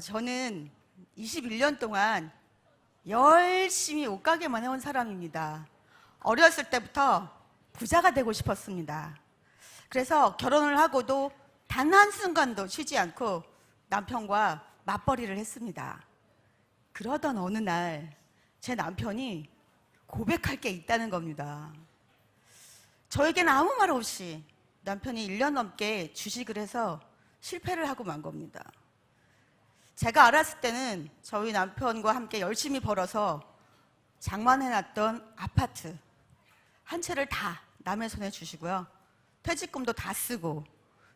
저는 21년 동안 열심히 옷가게만 해온 사람입니다. 어렸을 때부터 부자가 되고 싶었습니다. 그래서 결혼을 하고도 단 한순간도 쉬지 않고 남편과 맞벌이를 했습니다. 그러던 어느 날 제 남편이 고백할 게 있다는 겁니다. 저에게는 아무 말 없이 남편이 1년 넘게 주식을 해서 실패를 하고 만 겁니다. 제가 알았을 때는 저희 남편과 함께 열심히 벌어서 장만해놨던 아파트 한 채를 다 남의 손에 주시고요. 퇴직금도 다 쓰고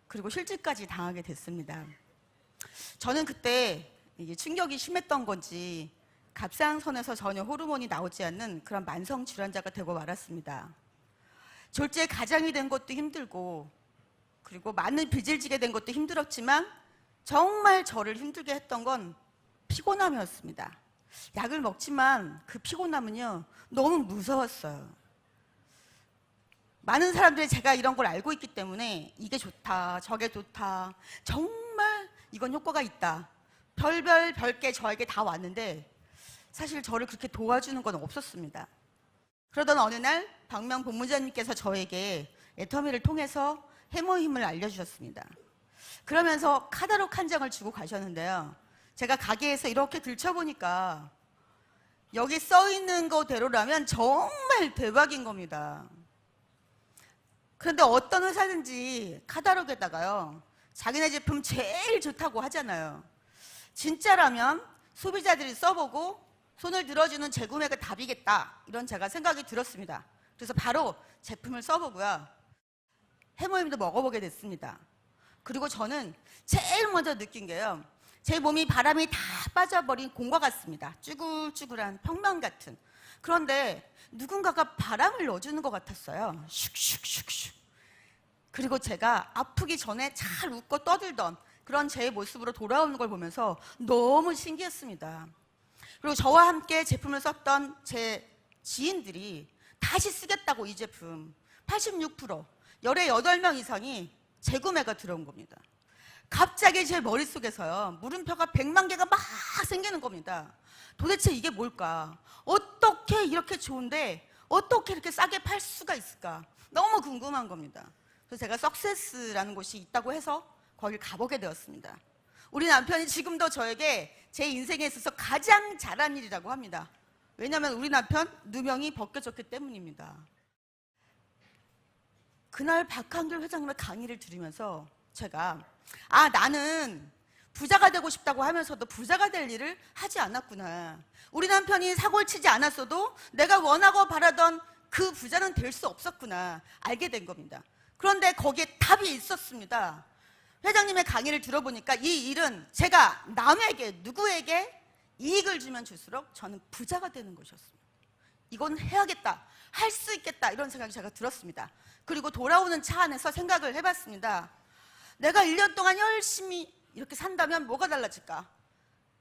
그리고 실직까지 당하게 됐습니다. 저는 그때 이게 충격이 심했던 건지 갑상선에서 전혀 호르몬이 나오지 않는 그런 만성 질환자가 되고 말았습니다. 졸지에 가장이 된 것도 힘들고 그리고 많은 빚을 지게 된 것도 힘들었지만 정말 저를 힘들게 했던 건 피곤함이었습니다. 약을 먹지만 그 피곤함은요 너무 무서웠어요. 많은 사람들이 제가 이런 걸 알고 있기 때문에 이게 좋다 저게 좋다 정말 이건 효과가 있다 별게 저에게 다 왔는데 사실 저를 그렇게 도와주는 건 없었습니다. 그러던 어느 날 박명 본부장님께서 저에게 애터미를 통해서 해머 힘을 알려주셨습니다. 그러면서 카탈로그 한 장을 주고 가셨는데요. 제가 가게에서 이렇게 들춰보니까 여기 써있는 거대로라면 정말 대박인 겁니다. 그런데 어떤 회사든지 카탈로그에다가요 자기네 제품 제일 좋다고 하잖아요. 진짜라면 소비자들이 써보고 손을 들어주는 재구매가 답이겠다 이런 제가 생각이 들었습니다. 그래서 바로 제품을 써보고요 해모임도 먹어보게 됐습니다. 그리고 저는 제일 먼저 느낀 게요 제 몸이 바람이 다 빠져버린 공과 같습니다. 쭈글쭈글한 평면 같은. 그런데 누군가가 바람을 넣어주는 것 같았어요. 슉슉슉슉. 그리고 제가 아프기 전에 잘 웃고 떠들던 그런 제 모습으로 돌아오는 걸 보면서 너무 신기했습니다. 그리고 저와 함께 제품을 썼던 제 지인들이 다시 쓰겠다고 이 제품 86% 열의 8명 이상이 재구매가 들어온 겁니다. 갑자기 제 머릿속에서요 물음표가 100만 개가 막 생기는 겁니다. 도대체 이게 뭘까? 어떻게 이렇게 좋은데 어떻게 이렇게 싸게 팔 수가 있을까? 너무 궁금한 겁니다. 그래서 제가 석세스라는 곳이 있다고 해서 거길 가보게 되었습니다. 우리 남편이 지금도 저에게 제 인생에 있어서 가장 잘한 일이라고 합니다. 왜냐하면 우리 남편 누명이 벗겨졌기 때문입니다. 그날 박한길 회장님의 강의를 들으면서 제가 나는 부자가 되고 싶다고 하면서도 부자가 될 일을 하지 않았구나. 우리 남편이 사고를 치지 않았어도 내가 원하고 바라던 그 부자는 될 수 없었구나 알게 된 겁니다. 그런데 거기에 답이 있었습니다. 회장님의 강의를 들어보니까 이 일은 제가 남에게 누구에게 이익을 주면 줄수록 저는 부자가 되는 것이었습니다. 이건 해야겠다 할 수 있겠다 이런 생각이 제가 들었습니다. 그리고 돌아오는 차 안에서 생각을 해봤습니다. 내가 1년 동안 열심히 이렇게 산다면 뭐가 달라질까?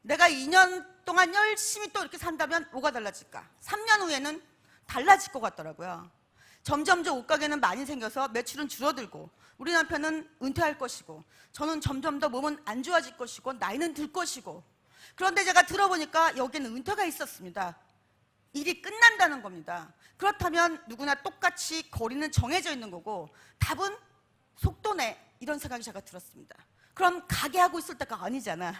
내가 2년 동안 열심히 또 이렇게 산다면 뭐가 달라질까? 3년 후에는 달라질 것 같더라고요. 점점점 옷가게는 많이 생겨서 매출은 줄어들고 우리 남편은 은퇴할 것이고 저는 점점 더 몸은 안 좋아질 것이고 나이는 들 것이고 그런데 제가 들어보니까 여기는 은퇴가 있었습니다. 일이 끝난다는 겁니다. 그렇다면 누구나 똑같이 거리는 정해져 있는 거고 답은 속도네 이런 생각이 제가 들었습니다. 그럼 가게 하고 있을 때가 아니잖아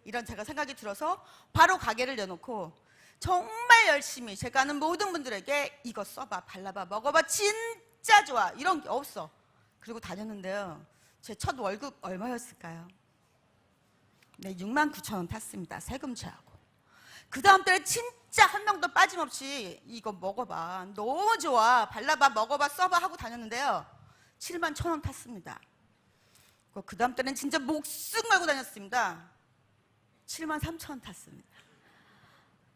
이런 제가 생각이 들어서 바로 가게를 내놓고 정말 열심히 제가 아는 모든 분들에게 이거 써봐 발라봐 먹어봐 진짜 좋아 이런 게 없어. 그리고 다녔는데요 제 첫 월급 얼마였을까요? 네 69,000원 탔습니다. 세금 제하고. 그 다음 달에 진짜 한 명도 빠짐없이 이거 먹어봐 너무 좋아 발라봐 먹어봐 써봐 하고 다녔는데요 71,000원 탔습니다. 그 다음 달에는 진짜 목숨 걸고 다녔습니다. 73,000원 탔습니다.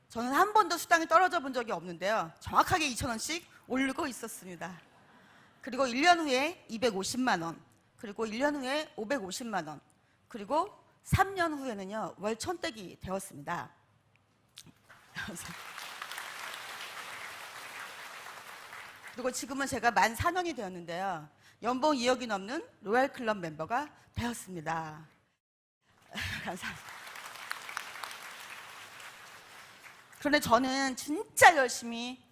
저는 한 번도 수당이 떨어져 본 적이 없는데요 정확하게 2,000원씩 오르고 있었습니다. 그리고 1년 후에 250만 원 그리고 1년 후에 550만 원 그리고 3년 후에는요 월 1,000댁이 되었습니다. 그리고 지금은 제가 만 4년이 되었는데요 연봉 2억이 넘는 로얄클럽 멤버가 되었습니다. 감사합니다. 그런데 저는 진짜 열심히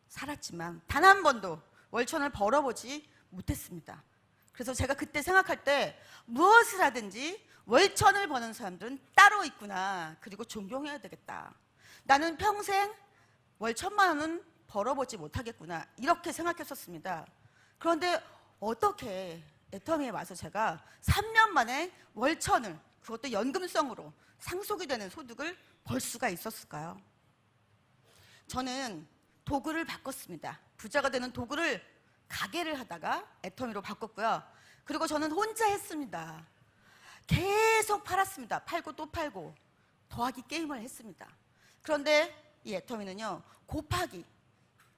살았지만 단 한 번도 월천을 벌어보지 못했습니다. 그래서 제가 그때 생각할 때 무엇을 하든지 월천을 버는 사람들은 따로 있구나. 그리고 존경해야 되겠다. 나는 평생 월 1,000만 원은 벌어보지 못하겠구나. 이렇게 생각했었습니다. 그런데 어떻게 애터미에 와서 제가 3년 만에 월 1,000을, 그것도 연금성으로 상속이 되는 소득을 벌 수가 있었을까요? 저는 도구를 바꿨습니다. 부자가 되는 도구를 가게를 하다가 애터미로 바꿨고요. 그리고 저는 혼자 했습니다. 계속 팔았습니다. 팔고 또 팔고 더하기 게임을 했습니다. 그런데 이 애터미는요, 곱하기,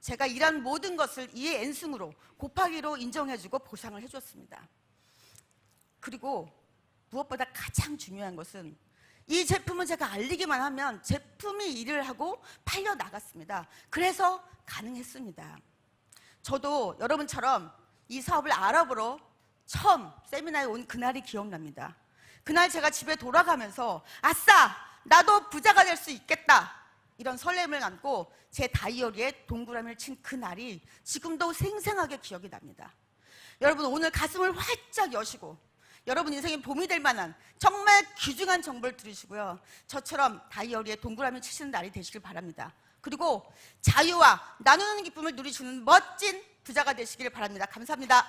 제가 일한 모든 것을 이 N승으로 곱하기로 인정해주고 보상을 해줬습니다. 그리고 무엇보다 가장 중요한 것은 이 제품은 제가 알리기만 하면 제품이 일을 하고 팔려 나갔습니다. 그래서 가능했습니다. 저도 여러분처럼 이 사업을 알아보러 처음 세미나에 온 그날이 기억납니다. 그날 제가 집에 돌아가면서 아싸! 나도 부자가 될 수 있겠다! 이런 설렘을 안고 제 다이어리에 동그라미를 친 그날이 지금도 생생하게 기억이 납니다. 여러분, 오늘 가슴을 활짝 여시고 여러분 인생에 도움이 될 만한 정말 귀중한 정보를 들으시고요, 저처럼 다이어리에 동그라미 치시는 날이 되시길 바랍니다. 그리고 자유와 나누는 기쁨을 누리시는 멋진 부자가 되시길 바랍니다. 감사합니다.